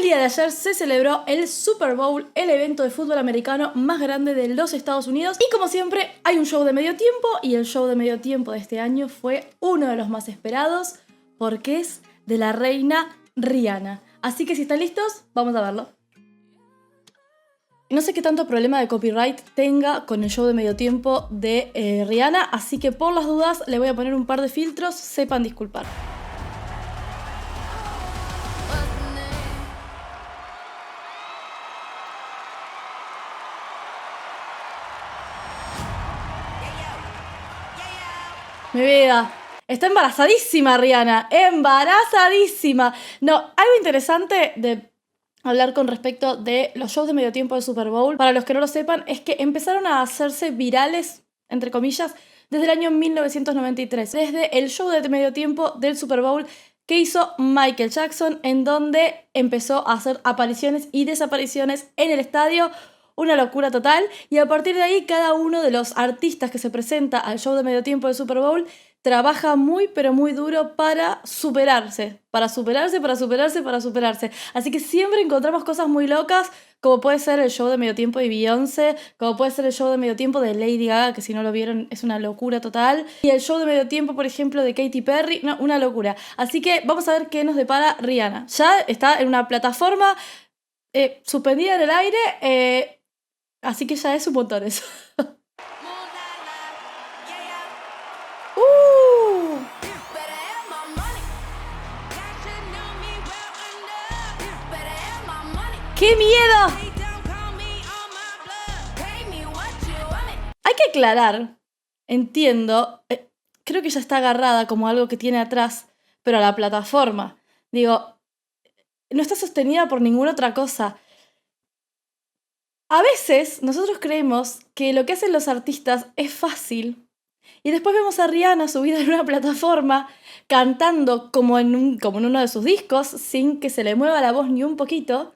día de ayer se celebró el Super Bowl, el evento de fútbol americano más grande de los Estados Unidos. Y como siempre, hay un show de medio tiempo, y el show de medio tiempo de este año fue uno de los más esperados, porque es de la reina Rihanna. Así que si están listos, vamos a verlo. No sé qué tanto problema de copyright tenga con el show de medio tiempo de Rihanna, así que por las dudas le voy a poner un par de filtros, sepan disculpar. Mi vida. Está embarazadísima Rihanna. Embarazadísima. No, algo interesante de hablar con respecto de los shows de medio tiempo de Super Bowl, para los que no lo sepan, es que empezaron a hacerse virales, entre comillas, desde el año 1993. Desde el show de medio tiempo del Super Bowl que hizo Michael Jackson, en donde empezó a hacer apariciones y desapariciones en el estadio. Una locura total, y a partir de ahí cada uno de los artistas que se presenta al show de medio tiempo del Super Bowl trabaja muy pero muy duro para superarse. Así que siempre encontramos cosas muy locas, como puede ser el show de medio tiempo de Beyoncé, como puede ser el show de medio tiempo de Lady Gaga, que si no lo vieron es una locura total, y el show de medio tiempo, por ejemplo, de Katy Perry, no, una locura. Así que vamos a ver qué nos depara Rihanna. Ya está en una plataforma suspendida en el aire, así que ya es un montón eso. ¡Qué miedo! Hay que aclarar, entiendo, creo que ya está agarrada como algo que tiene atrás, pero a la plataforma. Digo, no está sostenida por ninguna otra cosa. A veces nosotros creemos que lo que hacen los artistas es fácil, y después vemos a Rihanna subida en una plataforma cantando como en uno de sus discos, sin que se le mueva la voz ni un poquito,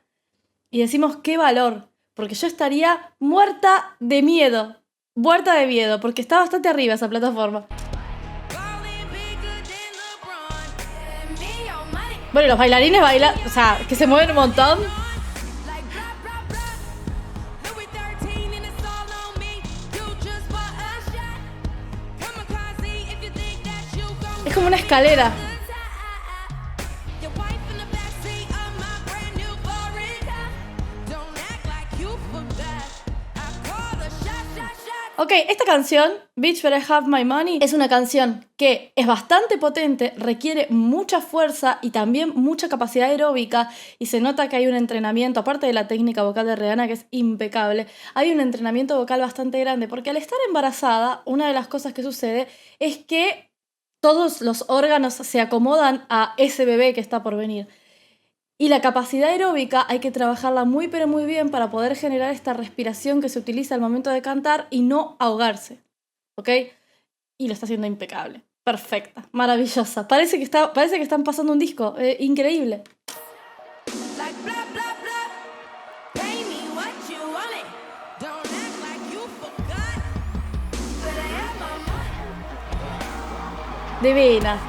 y decimos qué valor, porque yo estaría muerta de miedo, porque está bastante arriba esa plataforma. Bueno, los bailarines bailan, o sea, que se mueven un montón. Es como una escalera. Ok, esta canción, Bitch Better Have My Money, es una canción que es bastante potente, requiere mucha fuerza y también mucha capacidad aeróbica, y se nota que hay un entrenamiento, aparte de la técnica vocal de Rihanna, que es impecable, hay un entrenamiento vocal bastante grande, porque al estar embarazada, una de las cosas que sucede es que todos los órganos se acomodan a ese bebé que está por venir. Y la capacidad aeróbica hay que trabajarla muy pero muy bien para poder generar esta respiración que se utiliza al momento de cantar y no ahogarse, ¿ok? Y lo está haciendo impecable, perfecta, maravillosa. Parece que están pasando un disco, increíble. Divina.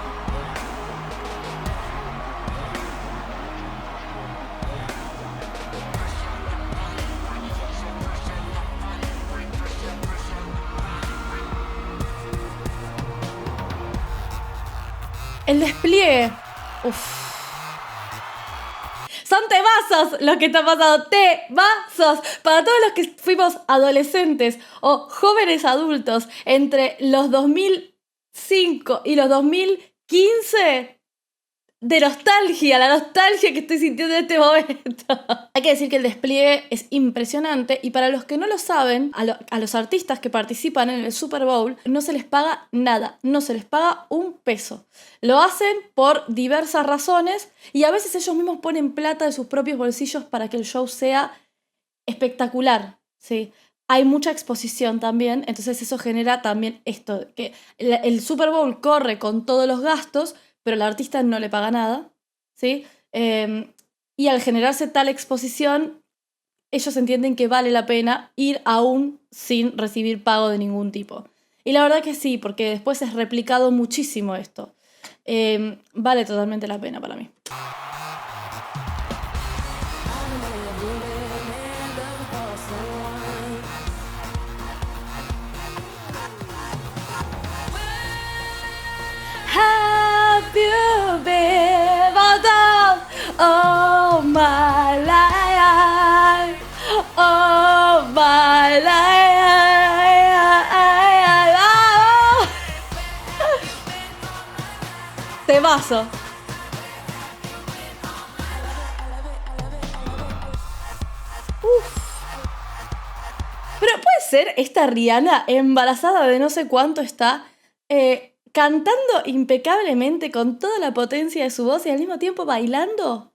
El despliegue. Uf. Son temazos lo que está pasando. Temazos. Para todos los que fuimos adolescentes o jóvenes adultos entre los 2005 y los 2015... de nostalgia, la nostalgia que estoy sintiendo en este momento. Hay que decir que el despliegue es impresionante, y para los que no lo saben, a los artistas que participan en el Super Bowl no se les paga nada, no se les paga un peso. Lo hacen por diversas razones, y a veces ellos mismos ponen plata de sus propios bolsillos para que el show sea espectacular, ¿sí? Hay mucha exposición también, entonces eso genera también esto, que el Super Bowl corre con todos los gastos, pero el artista no le paga nada, ¿sí? Y al generarse tal exposición, ellos entienden que vale la pena ir aún sin recibir pago de ningún tipo. Y la verdad que sí, porque después es replicado muchísimo esto. Vale totalmente la pena para mí. Have you been all my life? All my life. Temazo. Pero puede ser esta Rihanna embarazada de no sé cuánto está, cantando impecablemente con toda la potencia de su voz y al mismo tiempo bailando.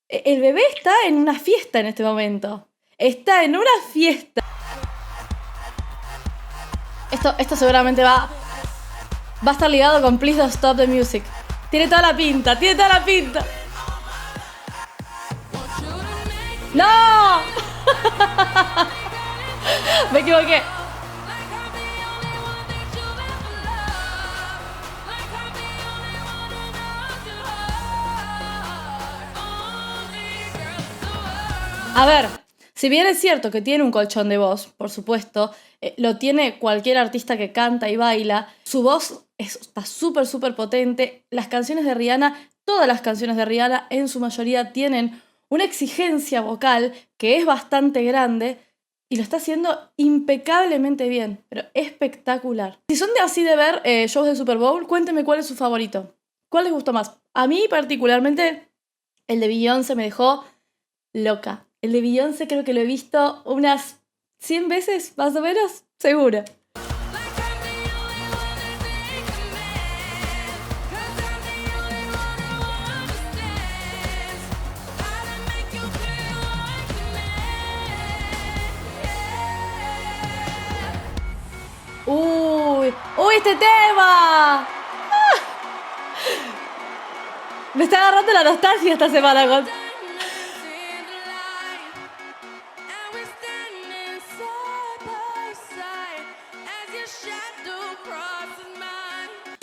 El bebé está en una fiesta en este momento. Está en una fiesta. Esto seguramente va a estar ligado con Please Don't Stop the Music. Tiene toda la pinta, tiene toda la pinta. ¡No! Me equivoqué. A ver, si bien es cierto que tiene un colchón de voz, por supuesto, lo tiene cualquier artista que canta y baila, su voz está súper, súper potente. Las canciones de Rihanna, todas las canciones de Rihanna en su mayoría tienen una exigencia vocal que es bastante grande y lo está haciendo impecablemente bien, pero espectacular. Si son así de ver shows de Super Bowl, cuéntenme cuál es su favorito. ¿Cuál les gustó más? A mí particularmente el de Beyoncé me dejó loca. El de Beyoncé creo que lo he visto unas 100 veces, más o menos, seguro. ¡Uy! ¡Uy, este tema! ¡Ah! Me está agarrando la nostalgia esta semana con...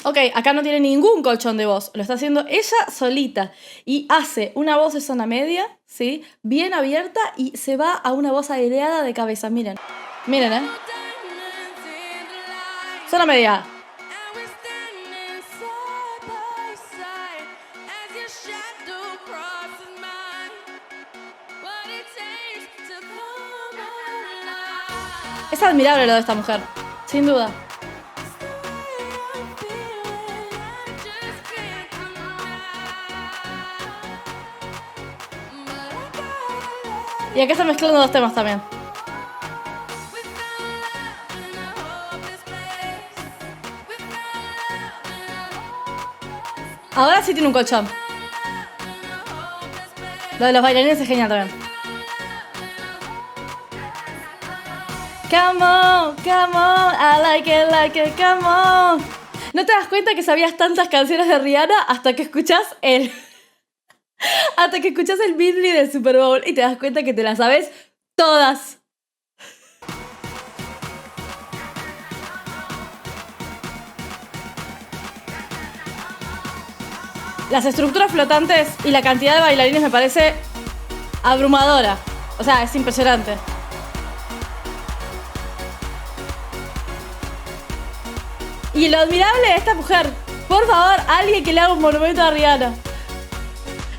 Ok, acá no tiene ningún colchón de voz, lo está haciendo ella solita y hace una voz de zona media, ¿sí? Bien abierta y se va a una voz aireada de cabeza, miren. Miren, Zona media. Es admirable lo de esta mujer, sin duda. Y acá están mezclando dos temas también. Ahora sí tiene un colchón. Lo de los bailarines es genial también. Come on, I like it, come on. ¿No te das cuenta que sabías tantas canciones de Rihanna hasta que escuchás el medley del Super Bowl y te das cuenta que te las sabes todas? Las estructuras flotantes y la cantidad de bailarines me parece abrumadora. O sea, es impresionante. Y lo admirable de esta mujer, por favor, alguien que le haga un monumento a Rihanna.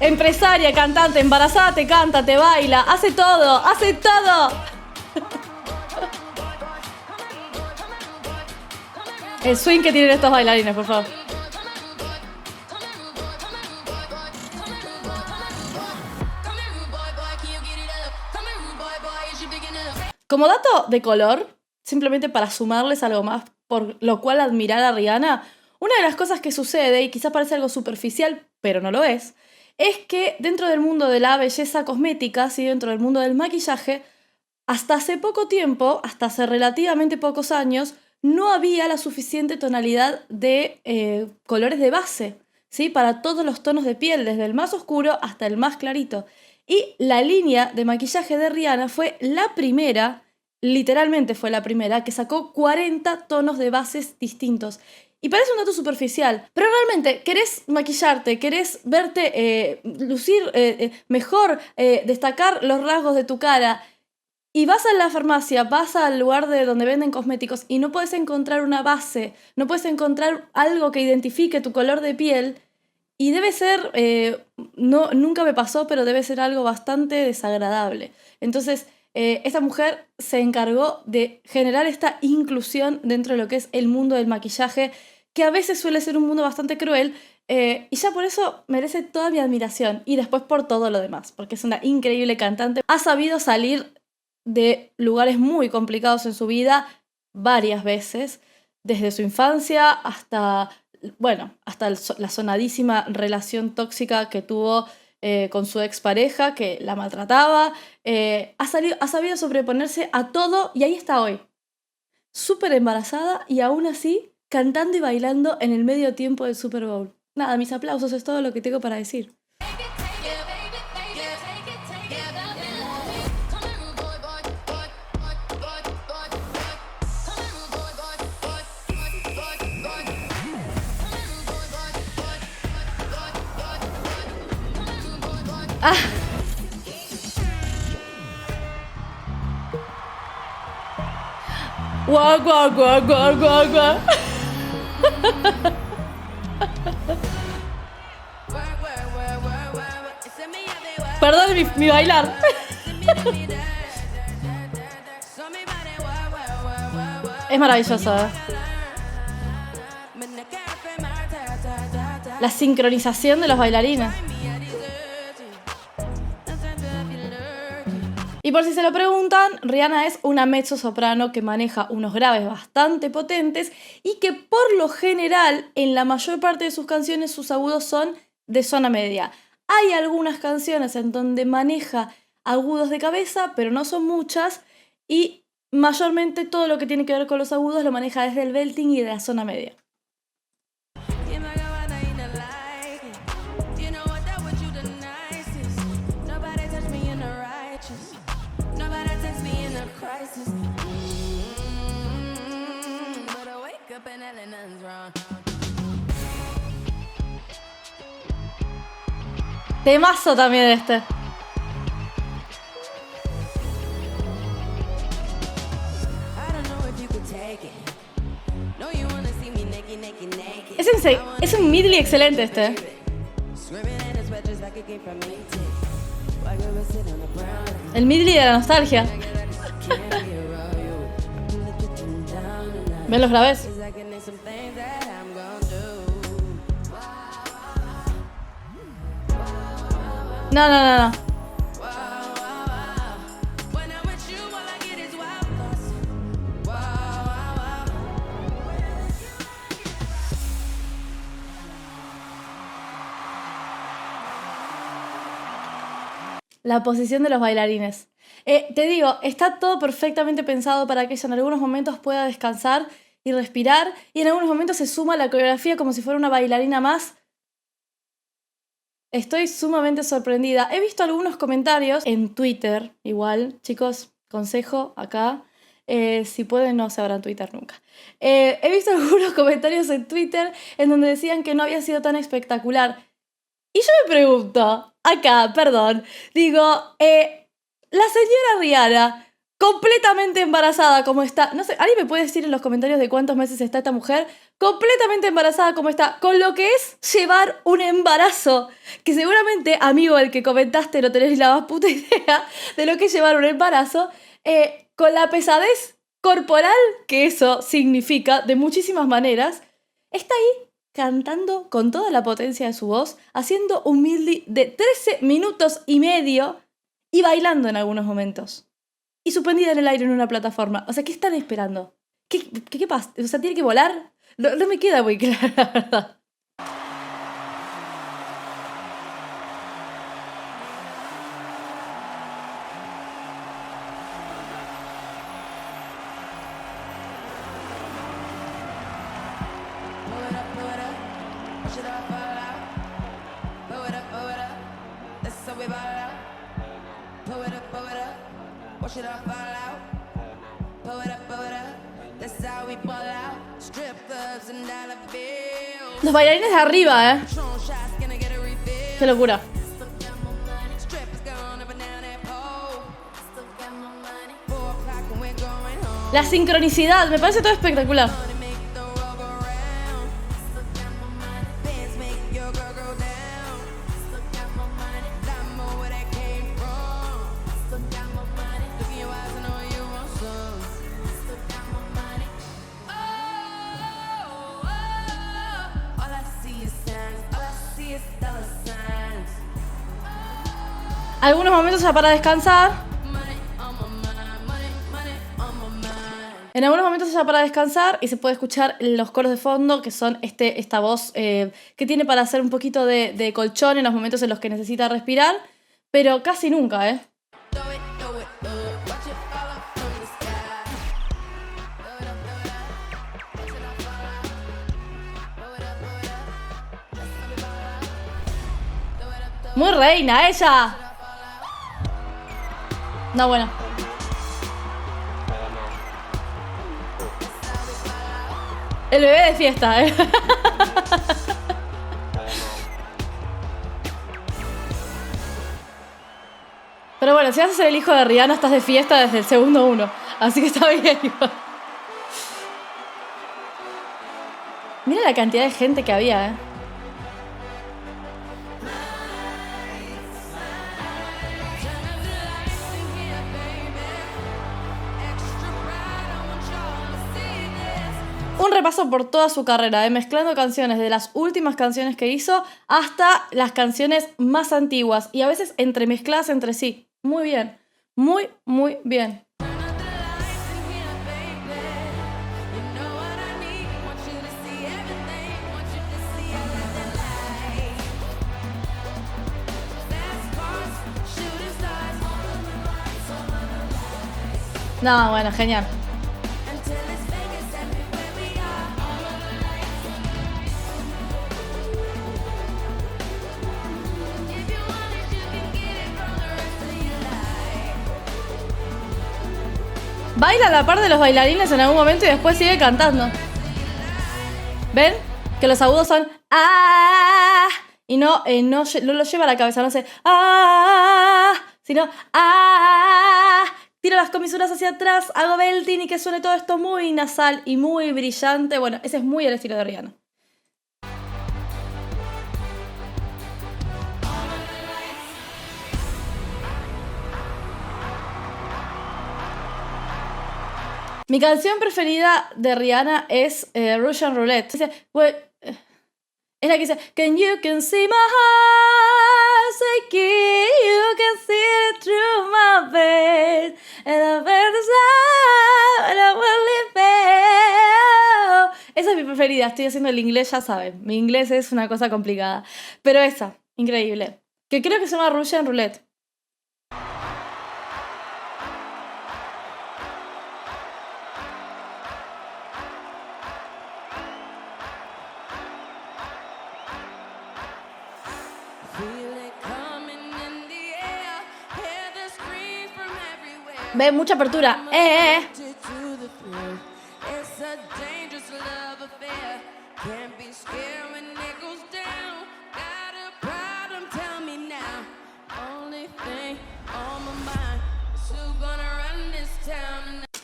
Empresaria, cantante, embarazada, te canta, te baila, hace todo, hace todo. El swing que tienen estos bailarines, por favor. Como dato de color, simplemente para sumarles algo más, por lo cual admirar a Rihanna, una de las cosas que sucede, y quizás parece algo superficial, pero no lo es que dentro del mundo de la belleza cosmética, ¿sí? Dentro del mundo del maquillaje, hasta hace poco tiempo, hasta hace relativamente pocos años, no había la suficiente tonalidad de colores de base, ¿sí? Para todos los tonos de piel, desde el más oscuro hasta el más clarito. Y la línea de maquillaje de Rihanna fue la primera, literalmente fue la primera, que sacó 40 tonos de bases distintos. Y parece un dato superficial, pero realmente querés maquillarte, querés verte lucir mejor, destacar los rasgos de tu cara, y vas a la farmacia, vas al lugar de donde venden cosméticos y no puedes encontrar una base, no puedes encontrar algo que identifique tu color de piel, y debe ser, nunca me pasó, pero debe ser algo bastante desagradable. Entonces, esta mujer se encargó de generar esta inclusión dentro de lo que es el mundo del maquillaje, que a veces suele ser un mundo bastante cruel, y ya por eso merece toda mi admiración, y después por todo lo demás, porque es una increíble cantante. Ha sabido salir de lugares muy complicados en su vida varias veces, desde su infancia hasta, bueno, hasta la sonadísima relación tóxica que tuvo con su expareja, que la maltrataba. Ha sabido sobreponerse a todo y ahí está hoy, súper embarazada y aún así cantando y bailando en el medio tiempo del Super Bowl. Nada, mis aplausos, es todo lo que tengo para decir. ¡Ah! ¡Guau, guau, guau, guau, guau, guau! Perdón mi bailar. Es maravilloso. La sincronización de los bailarines. Y por si se lo preguntan, Rihanna es una mezzosoprano que maneja unos graves bastante potentes y que por lo general, en la mayor parte de sus canciones, sus agudos son de zona media. Hay algunas canciones en donde maneja agudos de cabeza, pero no son muchas, y mayormente todo lo que tiene que ver con los agudos lo maneja desde el belting y de la zona media. Temazo también este. Es un medley excelente este. El medley de la nostalgia. ¿Ven los graves? No. La posición de los bailarines. Te digo, está todo perfectamente pensado para que ella en algunos momentos pueda descansar y respirar, y en algunos momentos se suma a la coreografía como si fuera una bailarina más. Estoy sumamente sorprendida. He visto algunos comentarios en Twitter, igual, chicos, consejo acá. Si pueden, no se abran Twitter nunca. He visto algunos comentarios en Twitter en donde decían que no había sido tan espectacular. Y yo me pregunto, acá, perdón, digo, la señora Rihanna, completamente embarazada como está, no sé, ¿alguien me puede decir en los comentarios de cuántos meses está esta mujer? Completamente embarazada como está, con lo que es llevar un embarazo, que seguramente, amigo, el que comentaste, no tenés ni la más puta idea de lo que es llevar un embarazo, con la pesadez corporal que eso significa de muchísimas maneras, está ahí cantando con toda la potencia de su voz, haciendo un medley de 13 minutos y medio y bailando en algunos momentos. Y suspendida en el aire en una plataforma. O sea, ¿qué están esperando? ¿Qué pasa? O sea, ¿tiene que volar? No me queda muy claro, la verdad. Los bailarines de arriba, Qué locura. La sincronicidad, me parece todo espectacular. Algunos momentos ya para descansar. En algunos momentos ya para descansar y se puede escuchar los coros de fondo, que son esta voz que tiene para hacer un poquito de colchón en los momentos en los que necesita respirar, pero casi nunca, Muy reina ella. No, bueno. El bebé de fiesta, Pero bueno, si vas a ser el hijo de Rihanna, estás de fiesta desde el segundo uno. Así que está bien. Mira la cantidad de gente que había, Un repaso por toda su carrera, mezclando canciones de las últimas canciones que hizo hasta las canciones más antiguas y a veces entremezcladas entre sí. Muy bien, muy, muy bien. No, bueno, genial. Baila a la par de los bailarines en algún momento y después sigue cantando. ¿Ven? Que los agudos son ¡ah! Y no lo lleva a la cabeza, no hace ¡ah! Sino ¡ah! Tiro las comisuras hacia atrás, hago belting y que suene todo esto muy nasal y muy brillante. Bueno, ese es muy el estilo de Rihanna. Mi canción preferida de Rihanna es Russian Roulette. Dice, es la que dice, can see my heart, say key, you can see it through my veins, and I feel the sound, and I will live. Esa es mi preferida, estoy haciendo el inglés, ya saben, mi inglés es una cosa complicada, pero esa, increíble, que creo que se llama Russian Roulette. Ve, mucha apertura.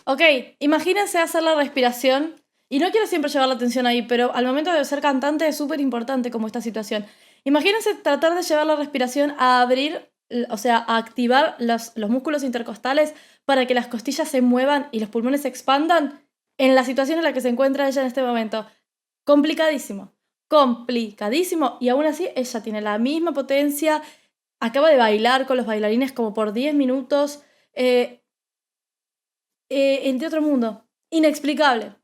Ok, imagínense hacer la respiración. Y no quiero siempre llevar la atención ahí, pero al momento de ser cantante es súper importante como esta situación. Imagínense tratar de llevar la respiración a abrir, o sea, a activar los músculos intercostales para que las costillas se muevan y los pulmones se expandan en la situación en la que se encuentra ella en este momento. Complicadísimo, complicadísimo. Y aún así ella tiene la misma potencia, acaba de bailar con los bailarines como por 10 minutos, entre otro mundo, inexplicable.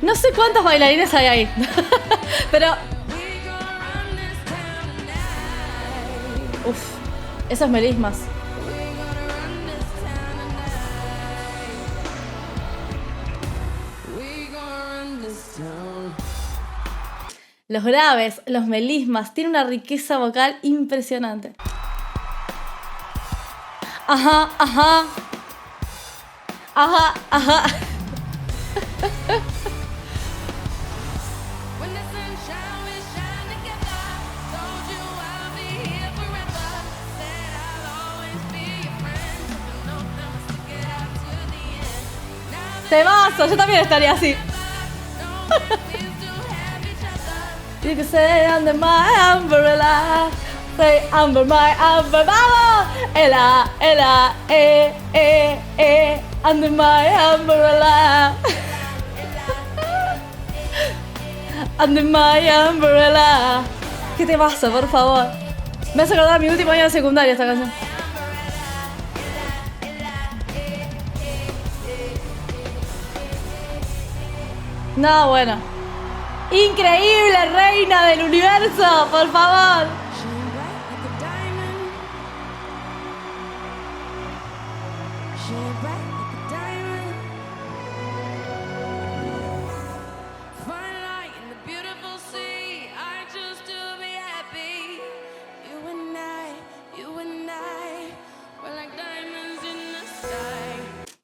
No sé cuántos bailarines hay ahí, pero... Uf, esos melismas. los graves, los melismas, tiene una riqueza vocal impresionante. Ajá, ajá. Ajá, ajá. Temazo, yo también estaría así. You can say under my umbrella. Say under my umbrella. ¡Vamos! Ela, ela, under my umbrella. Under my umbrella. ¿Qué temazo, por favor? Me hace acordar mi último año de secundaria esta canción. No, bueno. Increíble, reina del universo, por favor.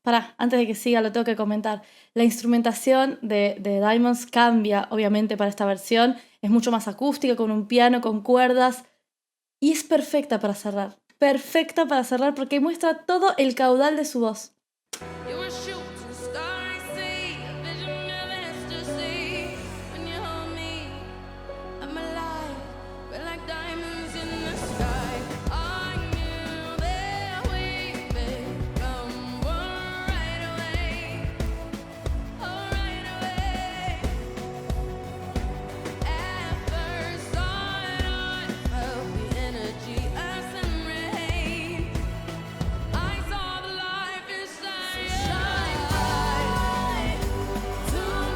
Pará, antes de que siga lo tengo que comentar. La instrumentación de Diamonds cambia, obviamente, para esta versión. Es mucho más acústica, con un piano, con cuerdas. Y es perfecta para cerrar. Perfecta para cerrar porque muestra todo el caudal de su voz.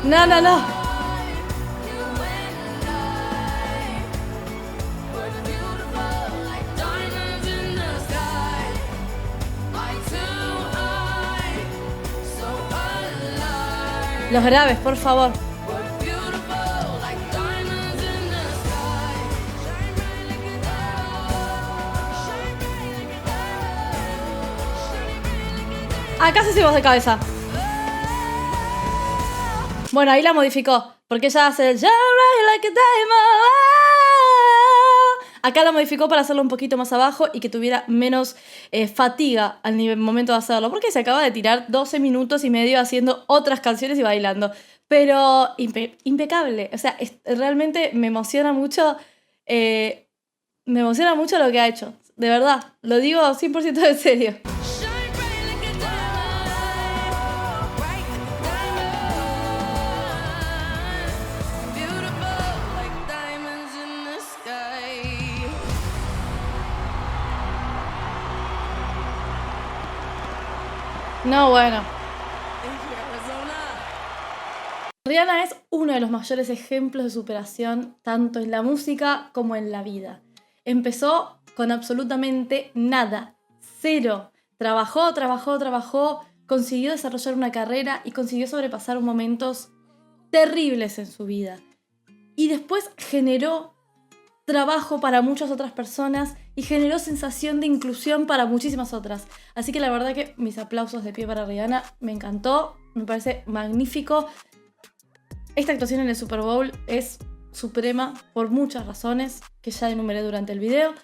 No, no, no. Los graves, por favor. Acá se hicimos de cabeza. Bueno, ahí la modificó, porque ella hace el Shine Bright Like a Diamond. Acá la modificó para hacerlo un poquito más abajo y que tuviera menos fatiga al momento de hacerlo, porque se acaba de tirar 12 minutos y medio haciendo otras canciones y bailando. Pero impecable, o sea, realmente me emociona mucho lo que ha hecho, de verdad, lo digo 100% en serio. No, bueno. Rihanna es uno de los mayores ejemplos de superación, tanto en la música como en la vida. Empezó con absolutamente nada, cero. Trabajó, consiguió desarrollar una carrera y consiguió sobrepasar momentos terribles en su vida. Y después generó trabajo para muchas otras personas y generó sensación de inclusión para muchísimas otras. Así que la verdad que mis aplausos de pie para Rihanna, me encantó, me parece magnífico. Esta actuación en el Super Bowl es suprema por muchas razones que ya enumeré durante el video.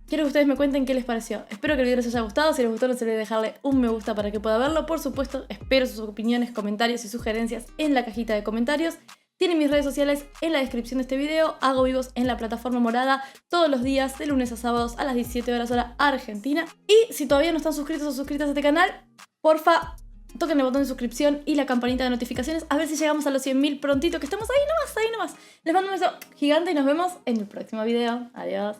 Quiero que ustedes me cuenten qué les pareció. Espero que el video les haya gustado. Si les gustó, no se olviden dejarle un me gusta para que pueda verlo. Por supuesto, espero sus opiniones, comentarios y sugerencias en la cajita de comentarios. Tienen mis redes sociales en la descripción de este video. Hago vivos en la plataforma morada todos los días, de lunes a sábados a las 17 horas hora Argentina. Y si todavía no están suscritos o suscritas a este canal, porfa, toquen el botón de suscripción y la campanita de notificaciones. A ver si llegamos a los 100.000 prontito, que estamos ahí nomás. Les mando un beso gigante y nos vemos en el próximo video. Adiós.